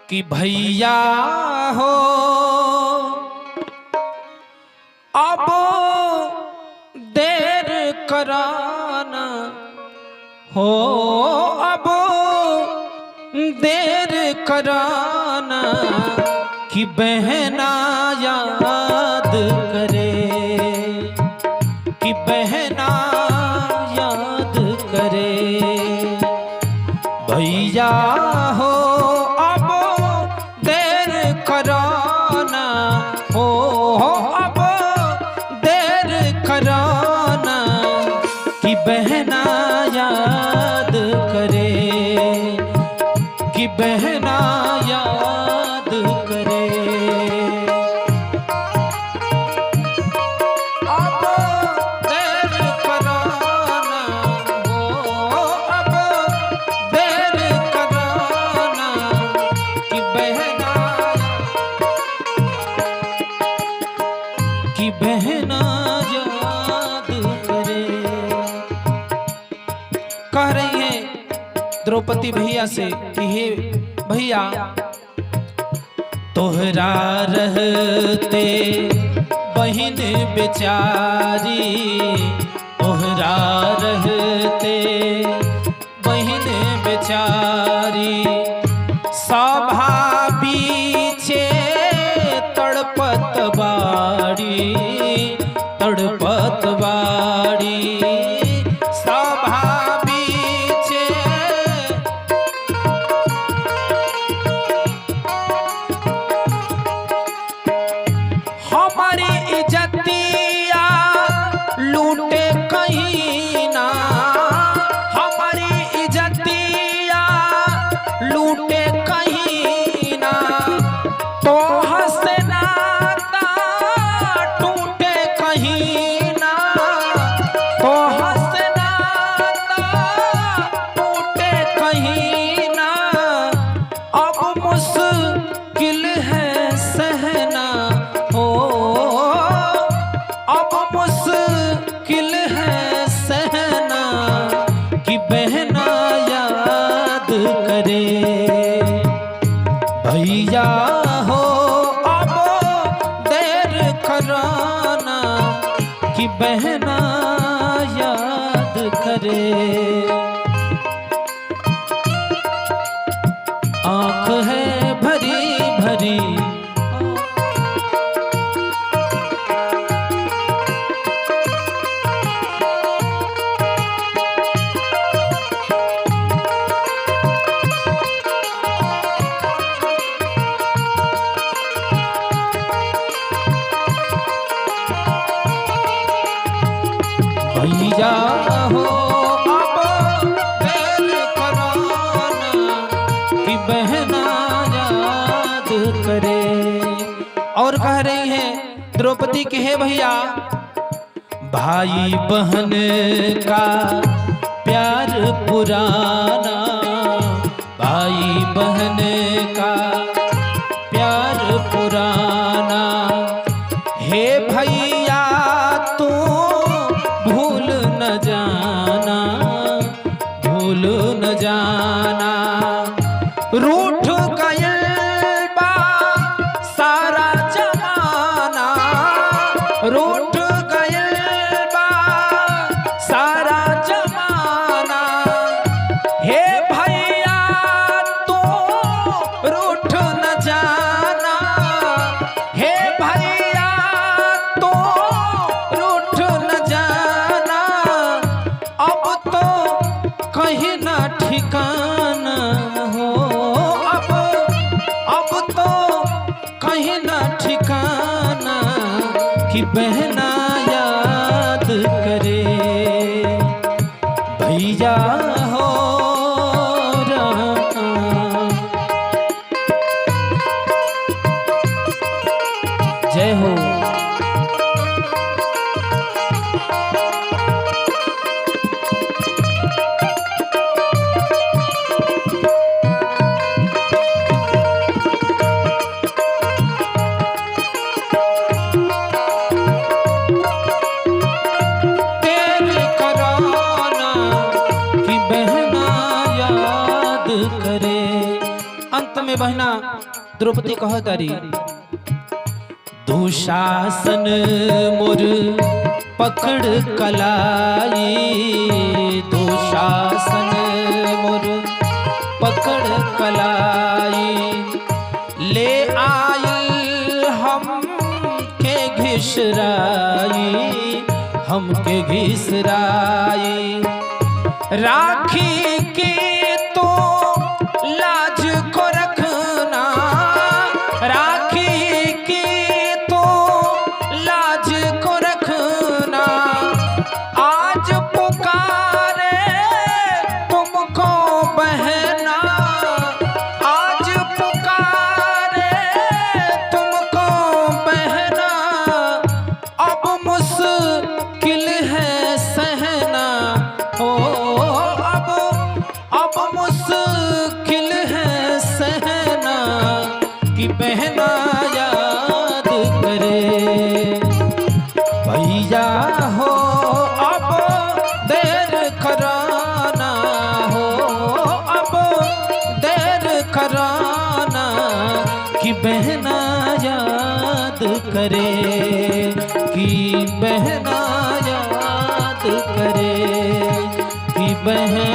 कि भैया हो अब देर कराना हो, अब देर कराना कि बहना याद करे, कि बहना याद करे। भैया हो अब देर कराना हो, अब देर कराना कि बहना याद करे, कि बहना याद करे। अब देर कराना हो, अब देर कराना कि बहना, कि बहना याद करे। कह रही है द्रौपदी भैया से कि हे भैया तोहरा रहते बहिन बेचारी, तोहरा रहते बहिन बेचारी, सभा बीचे तड़पत बाड़ी, तड़पत बाड़ी, सभा बीचे हमारी इज्जतिया लूटे कहीं ना, हमारी इज्जतिया लूटे कहीं ना, तो हंसना टूटे कहीं ना, तो हंसना टूटे कहीं ना। अब मुश्किल है सहना हो, अब मुश्किल है सहना कि बहना याद करे। भैया हो अब देर कराना कि बहना याद करे। आँख है भरी भरी भैया हो अब देर कराना कि बहना याद करे। और कह रही हैं द्रौपदी के हे भैया भाई बहन का प्यार पुराना, भाई बहन का प्यार पुराना, हे भैया तू भूल न जाना, भूल न जाना। रूठ गयल बा सारा जमाना, रूठ गयल बा सारा जमाना, हे भैया तू रूठ न जाना, हे भैया तू रूठ न जाना। अब तो कहीं ना ठिकाना हो, अब तो कहीं ना ठिकाना कि बहना याद करे। भैया हो जय हो। अंत में बहना द्रौपदी कह तारी, दुशासन मोर पकड़ कलाई, दुशासन मोर पकड़ कलाई, ले आयल हम के घिसराई, हम के घिसराई, राखी के तो लाज को रखना, राखी के तो लाज को रखना, आज पुकारे तुमको बहना, आज पुकारे तुमको बहना, अब मुश्किल है सहना, ओ अब मुश्किल है सहना, कि बहना याद करे भैया हो, अब देर कराना हो, अब देर कराना, कि बहना याद करे, कि बहना याद करे, कि बहना